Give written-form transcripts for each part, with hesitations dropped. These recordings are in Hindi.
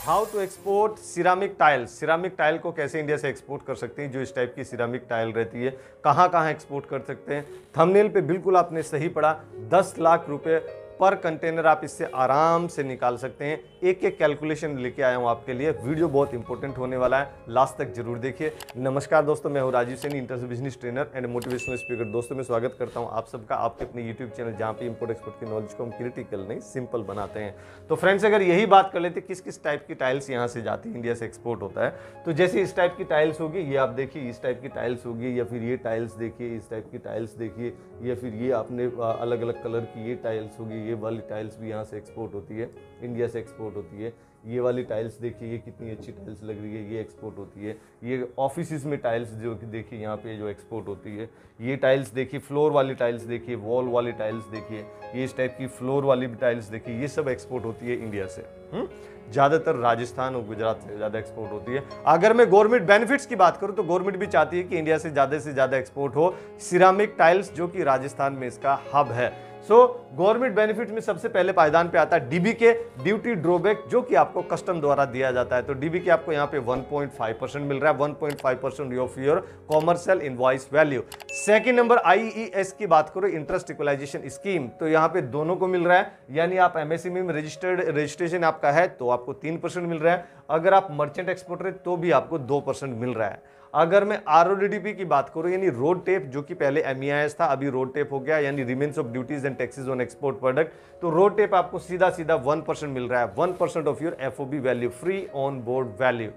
How to export ceramic tiles. Ceramic tile को कैसे इंडिया से एक्सपोर्ट कर सकते हैं, जो इस टाइप की सिरामिक टाइल रहती है, कहाँ कहाँ एक्सपोर्ट कर सकते हैं। थंबनेल पे बिल्कुल आपने सही पढ़ा, 10 लाख रुपए पर कंटेनर आप इससे आराम से निकाल सकते हैं। एक एक कैलकुलेशन लेके आया हूं आपके लिए। वीडियो बहुत इंपॉर्टेंट होने वाला है, लास्ट तक जरूर देखिए। नमस्कार दोस्तों, मैं हूं Rajeev Saini, international business trainer and motivational speaker. दोस्तों मैं स्वागत करता हूं आप सबका आपके अपने यूट्यूब चैनल, जहां पे इंपोर्ट एक्सपोर्ट की नॉलेज को हम क्रिटिकल नहीं सिंपल बनाते हैं। तो फ्रेंड्स, अगर यही बात कर लेते किस किस टाइप की टाइल्स यहाँ से जाती है, इंडिया से एक्सपोर्ट होता है, तो जैसे इस टाइप की टाइल्स होगी, ये आप देखिए इस टाइप की टाइल्स होगी, या फिर ये टाइल्स देखिए इस टाइप की टाइल्स देखिए, या फिर ये आपने अलग अलग कलर की ये टाइल्स होगी, ये वाली टाइल्स भी यहाँ से एक्सपोर्ट होती है, इंडिया से एक्सपोर्ट होती है। ये वाली टाइल्स देखिए, ये कितनी अच्छी टाइल्स लग रही है, ये एक्सपोर्ट होती है। ये ऑफिस में टाइल्स जो देखिए यहाँ पे जो एक्सपोर्ट होती है, ये टाइल्स देखिए, फ्लोर वाली टाइल्स देखिए, वॉल वाली टाइल्स देखिए, ये इस टाइप की फ्लोर वाली टाइल्स देखिए, ये सब एक्सपोर्ट होती है इंडिया से। ज्यादातर राजस्थान और गुजरात से ज्यादा एक्सपोर्ट होती है। अगर मैं गवर्नमेंट बेनिफिट्स की बात करूं तो गवर्नमेंट भी चाहती है कि इंडिया से ज्यादा एक्सपोर्ट हो सिरामिक टाइल्स, जो कि राजस्थान में इसका हब है। गवर्नमेंट बेनिफिट में सबसे पहले पायदान पे आता है डीबीके, ड्यूटी ड्रॉबैक, जो कि आपको कस्टम द्वारा दिया जाता है। तो डीबीके आपको यहाँ पे 1.5% मिल रहा है, 1.5% of your commercial invoice value. Second number IES की बात करो, इंटरेस्ट इक्वलाइजेशन स्कीम, तो यहाँ पे दोनों को मिल रहा है, यानी आप एमएसएमई में रजिस्ट्रेशन आपका है तो आपको 3% मिल रहा है। अगर आप मर्चेंट एक्सपोर्टर है तो भी आपको 2% मिल रहा है। अगर मैं आरओडीटीपी की बात करूं, यानी रोड टेप, जो कि पहले एमईआईएस था, अभी रोड टेप हो गया, यानी remains of duties and taxes on export product, तो रोड टेप आपको सीधा 1% मिल रहा है, 1% of your FOB value, free on board value.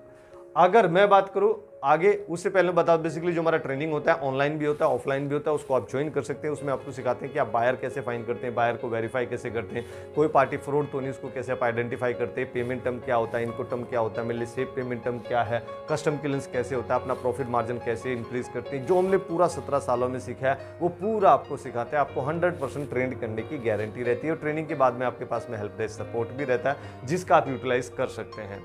अगर मैं बात करूं आगे, उससे पहले बताओ, बेसिकली जो हमारा ट्रेनिंग होता है, ऑनलाइन भी होता है, ऑफलाइन भी होता है, उसको आप ज्वाइन कर सकते हैं। उसमें आपको सिखाते हैं कि आप बायर कैसे फाइंड करते हैं, बायर को वेरीफाई कैसे करते हैं, कोई पार्टी फ्रॉड तो नहीं, उसको कैसे आप आइडेंटिफाई करते हैं, पेमेंट टर्म क्या होता है, इनको टर्म क्या होता है, मेरे लिए सेफ पेमेंट टर्म क्या है, कस्टम क्लियरेंस कैसे होता है, अपना प्रॉफिट मार्जिन कैसे इंक्रीज करते हैं। जो हमने पूरा 17 सालों में सीखा है वो पूरा आपको सिखाते हैं। आपको 100% ट्रेंड करने की गारंटी रहती है, और ट्रेनिंग के बाद में आपके पास में हेल्प डेस्क सपोर्ट भी रहता है, जिसका आप यूटिलाइज कर सकते हैं।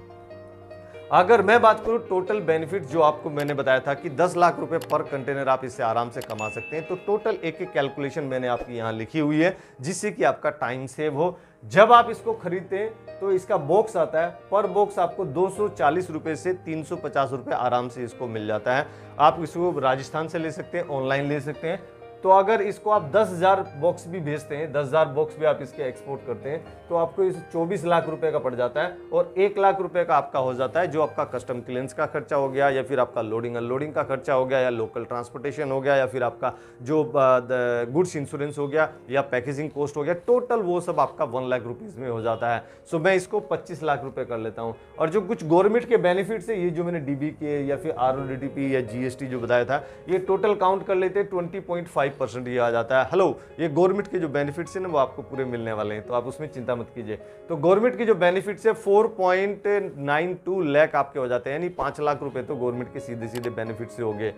अगर मैं बात करूं टोटल बेनिफिट, जो आपको मैंने बताया था कि 10 लाख रुपए पर कंटेनर आप इससे आराम से कमा सकते हैं, तो टोटल एक एक कैलकुलेशन मैंने आपकी यहां लिखी हुई है, जिससे कि आपका टाइम सेव हो। जब आप इसको खरीदते हैं तो इसका बॉक्स आता है, पर बॉक्स आपको 240 रुपए से 350 रुपए आराम से इसको मिल जाता है। आप इसको राजस्थान से ले सकते हैं, ऑनलाइन ले सकते हैं। तो अगर इसको आप 10,000 बॉक्स भी भेजते हैं, 10,000 बॉक्स भी आप इसके एक्सपोर्ट करते हैं, तो आपको इस 24 लाख रुपए का पड़ जाता है, और 1 लाख रुपए का आपका हो जाता है, जो आपका कस्टम क्लियरेंस का खर्चा हो गया, या फिर आपका लोडिंग अनलोडिंग का खर्चा हो गया, या लोकल ट्रांसपोर्टेशन हो गया, या फिर आपका जो गुड्स इंश्योरेंस हो गया, या पैकेजिंग कॉस्ट हो गया, टोटल वो सब आपका 1 लाख रुपीज में हो जाता है। सो मैं इसको 25 लाख रुपए कर लेता हूँ। और जो कुछ गवर्नमेंट के बेनिफिट्स है, ये जो मैंने डीबीके या फिर आरओडीटीपी या जीएसटी जो बताया था, ये टोटल काउंट कर लेते 20.5% ये आ जाता है। हेलो, ये गवर्नमेंट के जो बेनिफिट्स है ना, वो आपको पूरे मिलने वाले हैं, तो आप उसमें चिंता मत कीजिए। तो गवर्नमेंट के जो बेनिफिट्स है 4.92 लाख आपके हो जाते हैं, यानी 5 लाख रुपए तो गवर्नमेंट के सीधे सीधे बेनिफिट से हो गए।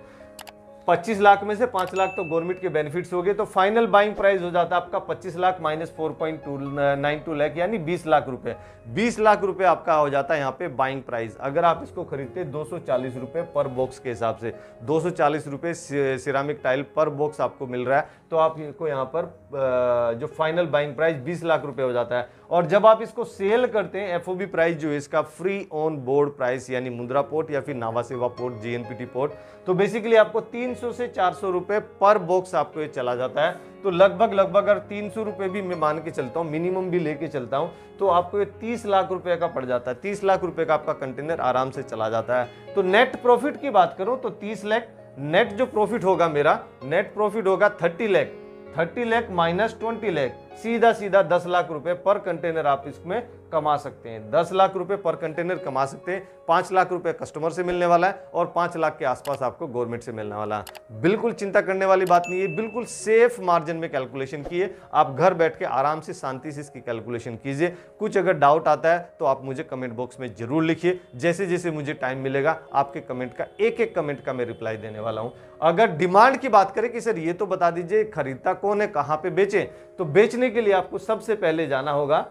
25 लाख में से 5 लाख तो गवर्नमेंट के बेनिफिट्स हो गए, तो फाइनल बाइंग प्राइस हो जाता है आपका 25 लाख माइनस 4.92 लाख, यानी 20 लाख रुपए। 20 लाख रुपए आपका हो जाता है यहाँ पे बाइंग प्राइस। अगर आप इसको खरीदते 240 रुपए पर बॉक्स के हिसाब से, 240 रुपए सिरामिक टाइल पर बॉक्स आपको मिल रहा है, तो आपको यहाँ पर जो फाइनल बाइंग प्राइस 20 लाख रुपए हो जाता है। और जब आप इसको सेल करते हैं, एफओबी प्राइस जो है इसका फ्री ऑन बोर्ड प्राइस, यानी मुंद्रा पोर्ट या फिर नावा सेवा पोर्ट, जीएनपीटी पोर्ट, तो बेसिकली आपको 300 से 400 रुपए पर बॉक्स आपको ये चला जाता है। तो लगभग अगर 300 रुपए भी मैं मान के चलता हूँ, मिनिमम भी लेके चलता हूँ, तो आपको ये 30 लाख रुपए का पड़ जाता है। 30 लाख रुपए का आपका कंटेनर आराम से चला जाता है। तो नेट प्रॉफिट की बात करूं तो 30 लाख नेट जो प्रॉफिट होगा, मेरा नेट प्रॉफिट होगा 30 लाख, 30 लाख माइनस 20 लाख, सीधा 10 लाख रुपए पर कंटेनर आप इसमें कमा सकते हैं। 10 लाख रुपए पर कंटेनर कमा सकते हैं। 5 लाख रुपए कस्टमर से मिलने वाला है, और 5 लाख के आसपास आपको गवर्नमेंट से मिलने वाला है। बिल्कुल चिंता करने वाली बात नहीं है, बिल्कुल सेफ मार्जिन में कैलकुलेशन कीजिए। आप घर बैठ के आराम से शांति से इसकी कैलकुलेशन कीजिए। कुछ अगर डाउट आता है तो आप मुझे कमेंट बॉक्स में जरूर लिखिए। जैसे जैसे मुझे टाइम मिलेगा, आपके कमेंट का एक कमेंट का मैं रिप्लाई देने वाला हूं। अगर डिमांड की बात करें कि सर ये तो बता दीजिए खरीदता कौन है, कहां पे बेचें, तो बेचने के लिए आपको सबसे पहले जाना होगा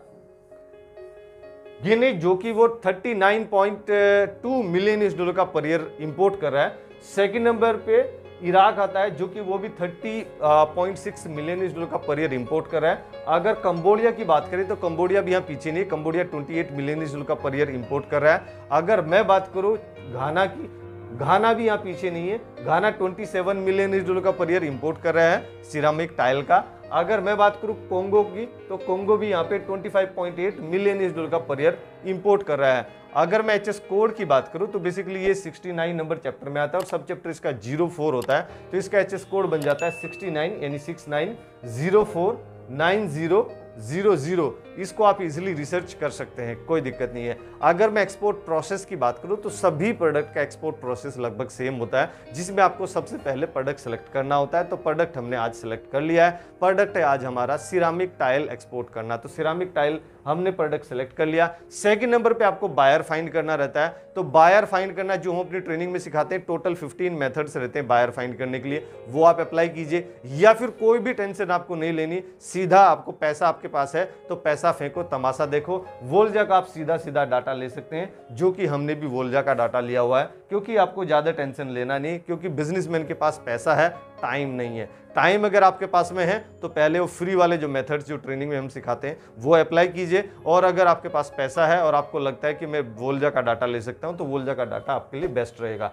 गिनी, जो कि वो 39.2 मिलियन $US का पर ईयर इंपोर्ट कर रहा है। सेकंड नंबर पे इराक आता है जो कि वो भी 30.6 मिलियन US$ का पर ईयर इंपोर्ट कर रहा है। अगर कंबोडिया की बात करें तो कंबोडिया भी यहाँ पीछे नहीं, कंबोडिया 28 मिलियन US$ का पर ईयर इंपोर्ट कर रहा है। अगर मैं बात करूँ घाना की, घाना भी यहाँ पीछे नहीं है, घाना 27 मिलियन US$ का पर ईयर इंपोर्ट कर रहा है सिरामिक टाइल का। अगर मैं बात करूं कोंगो की तो कोंगो भी यहाँ पे 25.8 मिलियन US$ का पर ईयर इंपोर्ट कर रहा है। अगर मैं HS कोड की बात करूं तो बेसिकली ये 69 नंबर चैप्टर में आता है और सब चैप्टर इसका 04 होता है, तो इसका HS कोड बन जाता है 69 यानी 69049000। इसको आप इजीली रिसर्च कर सकते हैं, कोई दिक्कत नहीं है। अगर मैं एक्सपोर्ट प्रोसेस की बात करूं तो सभी प्रोडक्ट का एक्सपोर्ट प्रोसेस लगभग सेम होता है, जिसमें आपको सबसे पहले प्रोडक्ट सेलेक्ट करना होता है। तो प्रोडक्ट हमने आज सेलेक्ट कर लिया है, प्रोडक्ट है आज हमारा सिरामिक टाइल एक्सपोर्ट करना। तो सिरामिक टाइल हमने प्रोडक्ट सेलेक्ट कर लिया। सेकंड नंबर पे आपको बायर फाइंड करना रहता है। तो बायर फाइंड करना जो हम अपनी ट्रेनिंग में सिखाते हैं, टोटल 15 मेथड्स रहते हैं बायर फाइंड करने के लिए, वो आप अप्लाई कीजिए। या फिर कोई भी टेंशन आपको नहीं लेनी, सीधा आपको पैसा आपके पास है तो पैसा फेंको, तमाशा देखो। वोल्जा का आप सीधा सीधा डाटा ले सकते हैं, जो कि हमने भी वोल्जा का डाटा लिया हुआ है, क्योंकि आपको ज्यादा टेंशन लेना नहीं, क्योंकि बिजनेसमैन के पास पैसा है, टाइम नहीं है। टाइम अगर आपके पास में है तो पहले वो फ्री वाले जो मेथड्स जो ट्रेनिंग में हम सिखाते हैं वो अप्लाई कीजिए, और अगर आपके पास पैसा है और आपको लगता है कि मैं वोल्जा का डाटा ले सकता हूं तो वोल्जा का डाटा आपके लिए बेस्ट रहेगा।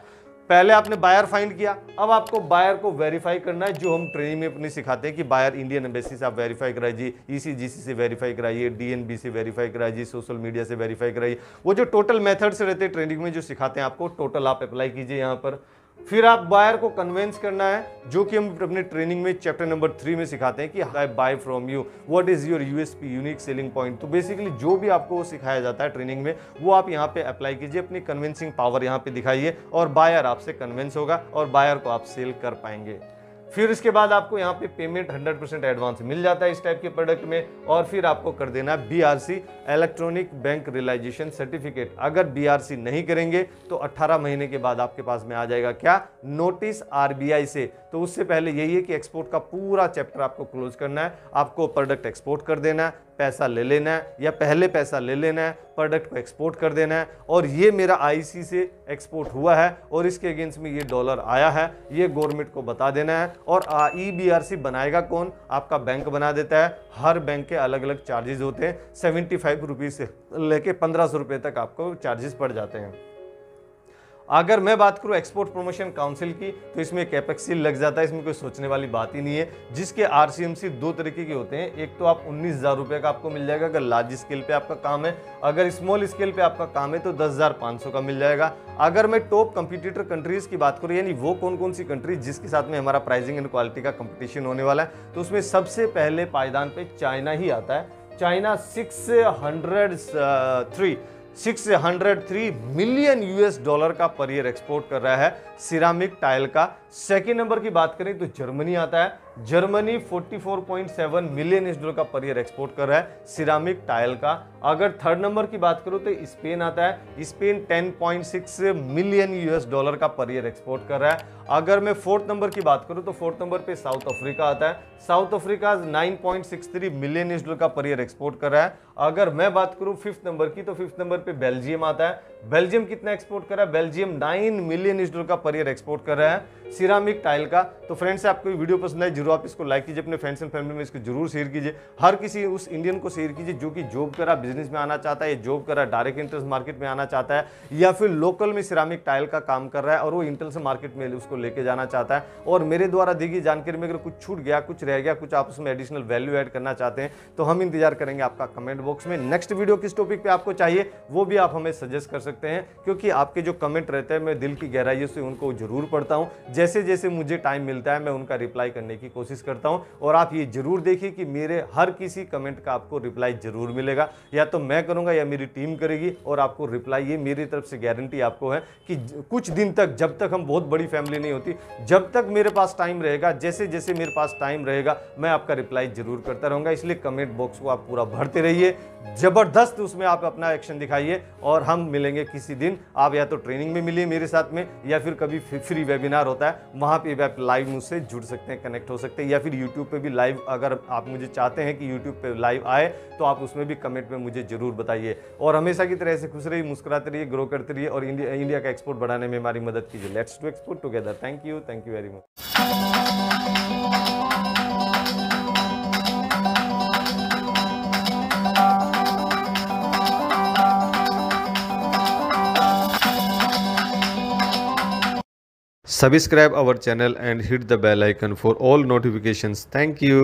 पहले आपने बायर फाइंड किया, अब आपको बायर को वेरीफाई करना है, जो हम ट्रेनिंग में अपनी सिखाते हैं कि बायर इंडियन एम्बेसी से आप वेरीफाई कराइए, ECGC से वेरीफाई कराइए, DNB से वेरीफाई कराइए, सोशल मीडिया से वेरीफाई कराइए। वो जो टोटल मेथड्स रहते हैं ट्रेनिंग में जो सिखाते हैं आपको, टोटल आप अप्लाई कीजिए यहाँ पर। फिर आप बायर को कन्वेंस करना है, जो कि हम अपने ट्रेनिंग में चैप्टर नंबर 3 में सिखाते हैं कि I buy from you, what is your USP unique selling point. तो बेसिकली जो भी आपको सिखाया जाता है ट्रेनिंग में वो आप यहाँ पे अप्लाई कीजिए, अपनी कन्विंसिंग पावर यहाँ पे दिखाइए और बायर आपसे कन्विंस होगा और बायर को आप सेल कर पाएंगे। फिर इसके बाद आपको यहाँ पे पेमेंट 100% एडवांस मिल जाता है इस टाइप के प्रोडक्ट में, और फिर आपको कर देना है BRC electronic bank realization certificate. अगर BRC नहीं करेंगे तो 18 महीने के बाद आपके पास में आ जाएगा क्या, नोटिस RBI से। तो उससे पहले यही है कि एक्सपोर्ट का पूरा चैप्टर आपको क्लोज करना है, आपको प्रोडक्ट एक्सपोर्ट कर देना है, पैसा ले लेना है या पहले पैसा ले लेना है, प्रोडक्ट को एक्सपोर्ट कर देना है। और ये मेरा IC से एक्सपोर्ट हुआ है और इसके अगेंस्ट में ये डॉलर आया है, ये गवर्नमेंट को बता देना है। और EBRC बनाएगा कौन, आपका बैंक बना देता है। हर बैंक के अलग अलग चार्जेस होते हैं, 75 रुपीज़ से लेके 1500 रुपये तक आपको चार्जेस पड़ जाते हैं। अगर मैं बात करूं एक्सपोर्ट प्रमोशन काउंसिल की तो इसमें कैपेक्स सील लग जाता है, इसमें कोई सोचने वाली बात ही नहीं है। जिसके RCMC 2 तरीके के होते हैं, एक तो आप 19,000 रुपये का आपको मिल जाएगा अगर लार्ज स्केल पे आपका काम है, अगर स्मॉल स्केल पे आपका काम है तो 10,500 का मिल जाएगा। अगर मैं टॉप कंपटीटर कंट्रीज की बात करूं, यानी वो कौन कौन सी कंट्रीज जिसके साथ में हमारा प्राइसिंग एंड क्वालिटी का कंपटीशन होने वाला है, तो उसमें सबसे पहले पायदान पे चाइना ही आता है। चाइना 603 मिलियन US$ का पर ईयर एक्सपोर्ट कर रहा है सिरामिक टाइल का। सेकेंड नंबर की बात करें तो जर्मनी आता है, जर्मनी 44.7 मिलियन US$ का पर ईयर एक्सपोर्ट कर रहा है सिरामिक टाइल का। अगर थर्ड नंबर की बात करूं तो स्पेन आता है, स्पेन 10.6 मिलियन US$ का पर ईयर एक्सपोर्ट कर रहा है। अगर मैं फोर्थ नंबर की बात करूं तो फोर्थ नंबर पे साउथ अफ्रीका आता है, साउथ अफ्रीका 9.63 मिलियन US$ का पर ईयर एक्सपोर्ट कर रहा है। अगर मैं बात करूं फिफ्थ नंबर की तो फिफ्थ नंबर पे बेल्जियम आता है, बेल्जियम कितना एक्सपोर्ट कर रहा है, बेल्जियम 9 मिलियन US$ का पर ईयर एक्सपोर्ट कर रहा है सिरामिक टाइल का। तो फ्रेंड्स आपको ये वीडियो पसंद है जरूर आप इसको लाइक कीजिए, अपने फ्रेंड्स एंड फैमिली में इसको जरूर शेयर कीजिए। हर किसी उस इंडियन को शेयर कीजिए जो कि जॉब कर रहा बिजनेस में आना चाहता है, या जॉब कर रहा डायरेक्ट इंटरनेशनल मार्केट में आना चाहता है, या फिर लोकल में सिरामिक टाइल का काम कर रहा है और वो इंटरनेशनल मार्केट में उसको लेके जाना चाहता है। और मेरे द्वारा दी गई जानकारी में अगर कुछ छूट गया, कुछ रह गया, कुछ आप उसमें एडिशनल वैल्यू ऐड करना चाहते हैं तो हम इंतजार करेंगे आपका कमेंट बॉक्स में। नेक्स्ट वीडियो किस टॉपिक पे आपको चाहिए वो भी आप हमें सजेस्ट कर सकते हैं, क्योंकि आपके जो कमेंट रहते हैं मैं दिल की गहराइयों से उनको जरूर पढ़ता हूं। जैसे जैसे मुझे टाइम मिलता है मैं उनका रिप्लाई करने की कोशिश करता हूं, और आप ये जरूर देखिए कि मेरे हर किसी कमेंट का आपको रिप्लाई जरूर मिलेगा, या तो मैं करूंगा या मेरी टीम करेगी, और आपको रिप्लाई ये मेरी तरफ से गारंटी आपको है कि कुछ दिन तक, जब तक हम बहुत बड़ी फैमिली नहीं होती, जब तक मेरे पास टाइम रहेगा, जैसे जैसे मेरे पास टाइम रहेगा मैं आपका रिप्लाई जरूर करता रहूंगा। इसलिए कमेंट बॉक्स को आप पूरा भरते रहिए, जबरदस्त उसमें आप अपना एक्शन दिखाइए, और हम मिलेंगे किसी दिन। आप या तो ट्रेनिंग में मिलिए मेरे साथ में, या फिर कभी फ्री वेबिनार होता है जाता है, वहाँ पे भी आप लाइव मुझसे जुड़ सकते हैं, कनेक्ट हो सकते हैं, या फिर यूट्यूब पे भी लाइव अगर आप मुझे चाहते हैं कि यूट्यूब पे लाइव आए तो आप उसमें भी कमेंट में मुझे जरूर बताइए। और हमेशा की तरह ऐसे खुश रहिए, मुस्कुराते रहिए, ग्रो करते रहिए और इंडिया का एक्सपोर्ट बढ़ाने में हमारी मदद कीजिए। Let's do export together. Thank you very much. Subscribe our channel and hit the bell icon for all notifications. Thank you.